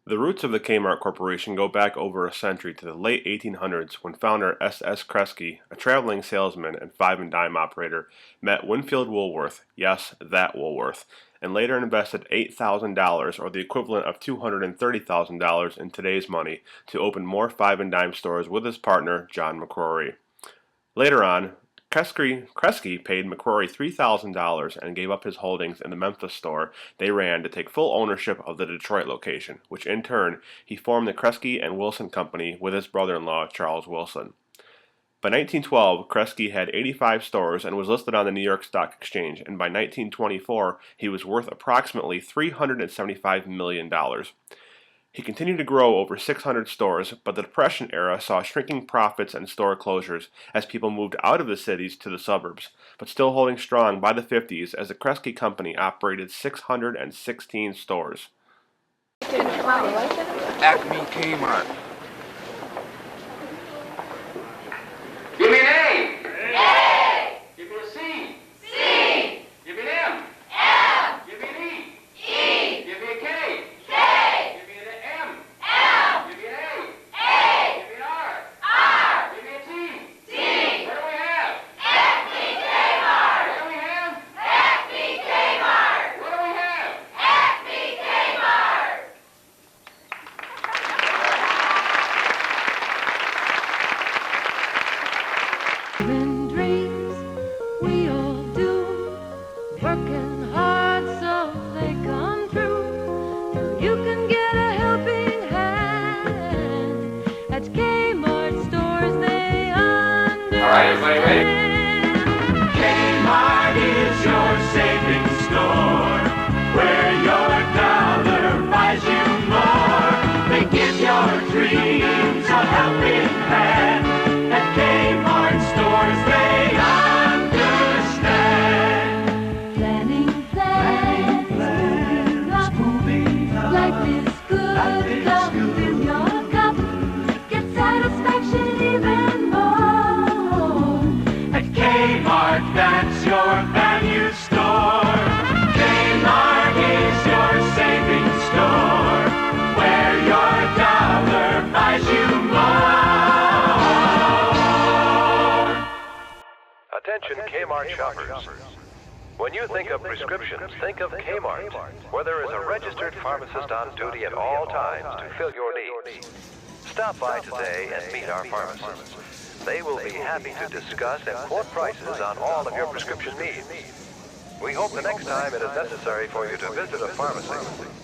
The roots of the Kmart Corporation go back over a century to the late 1800s when founder S.S. Kresge, a traveling salesman and five and dime operator, met Winfield Woolworth, yes, that Woolworth, and later invested $8,000 or the equivalent of $230,000 in today's money to open more five and dime stores with his partner, John McCrory. Later on, Kresge paid McCrory $3,000 and gave up his holdings in the Memphis store they ran to take full ownership of the Detroit location, which in turn he formed the Kresge and Wilson Company with his brother-in-law Charles Wilson. By 1912, Kresge had 85 stores and was listed on the New York Stock Exchange, and by 1924 he was worth approximately $375 million. He continued to grow over 600 stores, but the Depression era saw shrinking profits and store closures as people moved out of the cities to the suburbs, but still holding strong by the 50s as the Kresge Company operated 616 stores. Acme Kmart. Give me an A. A. Give me a C. C. Give me an M. M. Give me an E. E. Give me a K. K. Give me an M. M. Give me an A. A. Give me an R. R. Give me a T. T. What do we have? Acme Kmart. What do we have? Acme Kmart. What do we have? Acme Kmart. In dreams, we all do, working hard so they come true. You can get a helping hand at Kmart stores, they understand. All right, everybody ready? Kmart is your savings store, where your dollar buys you more. They give your dreams a helping hand. At Kmart stores, they understand. Planning plans, moving up. Life is good, love in your cup. Get satisfaction even more. At Kmart, that's your value store. Kmart is your savings store, where your dollar buys you more. Attention Kmart shoppers. When you think of prescriptions, think of Kmart, where there is a registered pharmacist on duty at all times to fill your needs. Stop by today and meet our pharmacists. They will be happy to discuss and quote prices on all of your prescription needs. We hope the next time it is necessary for you to visit a pharmacy,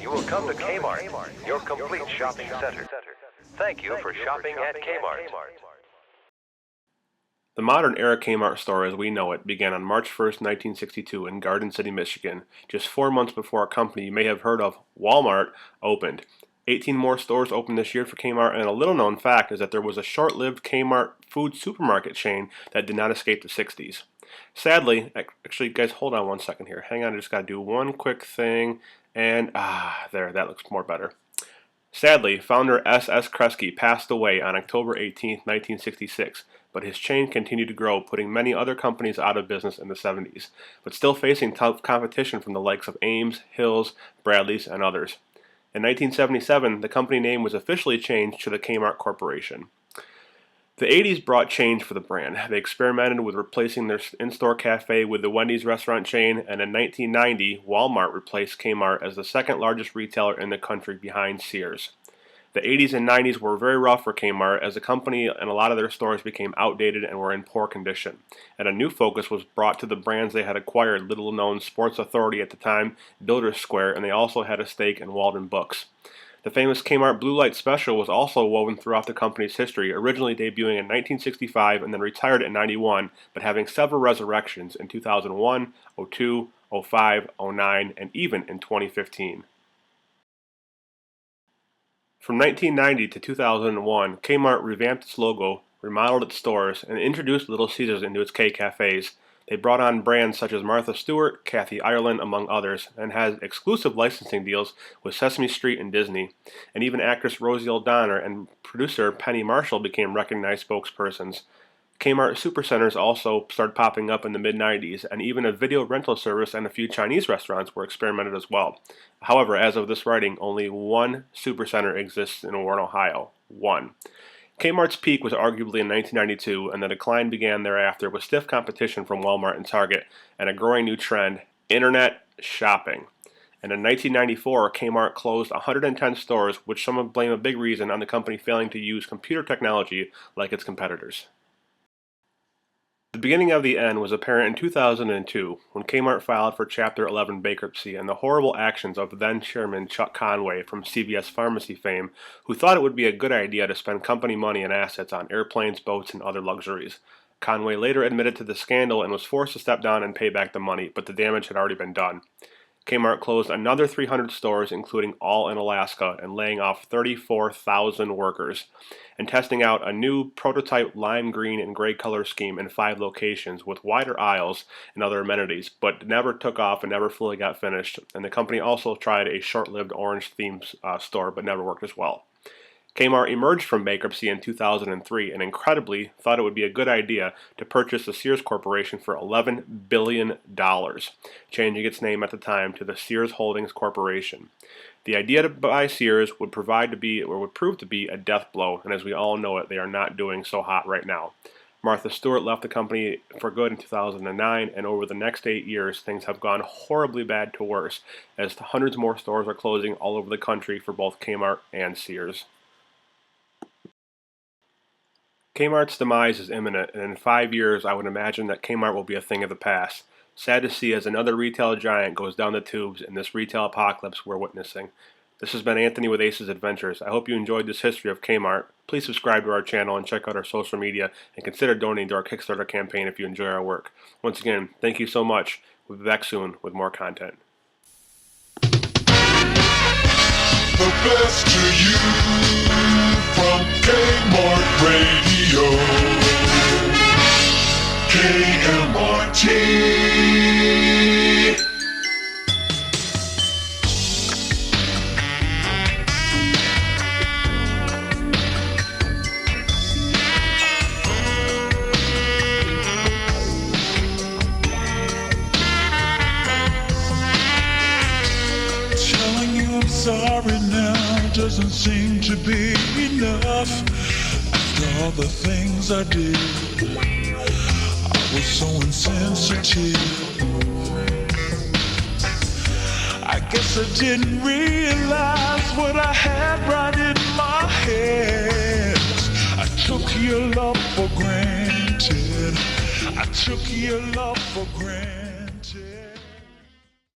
you will come to Kmart, your complete shopping center. Thank you for shopping at Kmart. The modern-era Kmart store as we know it began on March 1st, 1962 in Garden City, Michigan, just 4 months before a company you may have heard of, Walmart, opened. 18 more stores opened this year for Kmart, and a little-known fact is that there was a short-lived Kmart food supermarket chain that did not escape the 60s. Sadly, actually, guys, hold on one second here. Hang on, I just got to do one quick thing, and there, that looks more better. Sadly, founder S.S. Kresge passed away on October 18, 1966, but his chain continued to grow, putting many other companies out of business in the 70s, but still facing tough competition from the likes of Ames, Hills, Bradley's, and others. In 1977, the company name was officially changed to the Kmart Corporation. The 80s brought change for the brand. They experimented with replacing their in-store cafe with the Wendy's restaurant chain, and in 1990, Walmart replaced Kmart as the second largest retailer in the country behind Sears. The 80s and 90s were very rough for Kmart as the company and a lot of their stores became outdated and were in poor condition, and a new focus was brought to the brands they had acquired, little-known Sports Authority at the time, Builders Square, and they also had a stake in Walden Books. The famous Kmart Bluelight special was also woven throughout the company's history, originally debuting in 1965 and then retired in 91, but having several resurrections in 2001, 02, 05, 09, and even in 2015. From 1990 to 2001, Kmart revamped its logo, remodeled its stores, and introduced Little Caesars into its K-cafes. They brought on brands such as Martha Stewart, Kathy Ireland, among others, and has exclusive licensing deals with Sesame Street and Disney. And even actress Rosie O'Donnell and producer Penny Marshall became recognized spokespersons. Kmart supercenters also started popping up in the mid-90s, and even a video rental service and a few Chinese restaurants were experimented as well. However, as of this writing, only one supercenter exists in Warren, Ohio. One. Kmart's peak was arguably in 1992, and the decline began thereafter with stiff competition from Walmart and Target, and a growing new trend, internet shopping. And in 1994, Kmart closed 110 stores, which some blame a big reason on the company failing to use computer technology like its competitors. The beginning of the end was apparent in 2002 when Kmart filed for Chapter 11 bankruptcy and the horrible actions of then-chairman Chuck Conway from CVS Pharmacy fame, who thought it would be a good idea to spend company money and assets on airplanes, boats, and other luxuries. Conway later admitted to the scandal and was forced to step down and pay back the money, but the damage had already been done. Kmart closed another 300 stores, including all in Alaska, and laying off 34,000 workers, and testing out a new prototype lime green and gray color scheme in 5 locations with wider aisles and other amenities, but never took off and never fully got finished. And the company also tried a short-lived orange themed store, but never worked as well. Kmart emerged from bankruptcy in 2003 and incredibly thought it would be a good idea to purchase the Sears Corporation for $11 billion, changing its name at the time to the Sears Holdings Corporation. The idea to buy Sears would prove to be a death blow, and as we all know it, they are not doing so hot right now. Martha Stewart left the company for good in 2009, and over the next 8 years, things have gone horribly bad to worse, as hundreds more stores are closing all over the country for both Kmart and Sears. Kmart's demise is imminent, and in 5 years I would imagine that Kmart will be a thing of the past. Sad to see as another retail giant goes down the tubes in this retail apocalypse we're witnessing. This has been Anthony with Ace's Adventures. I hope you enjoyed this history of Kmart. Please subscribe to our channel and check out our social media, and consider donating to our Kickstarter campaign if you enjoy our work. Once again, thank you so much. We'll be back soon with more content. The best to you from Kmart Radio. KMRT. Telling you I'm sorry now doesn't seem to be enough. After all the things I did, I was so insensitive. I guess I didn't realize what I had right in my head. I took your love for granted. I took your love for granted.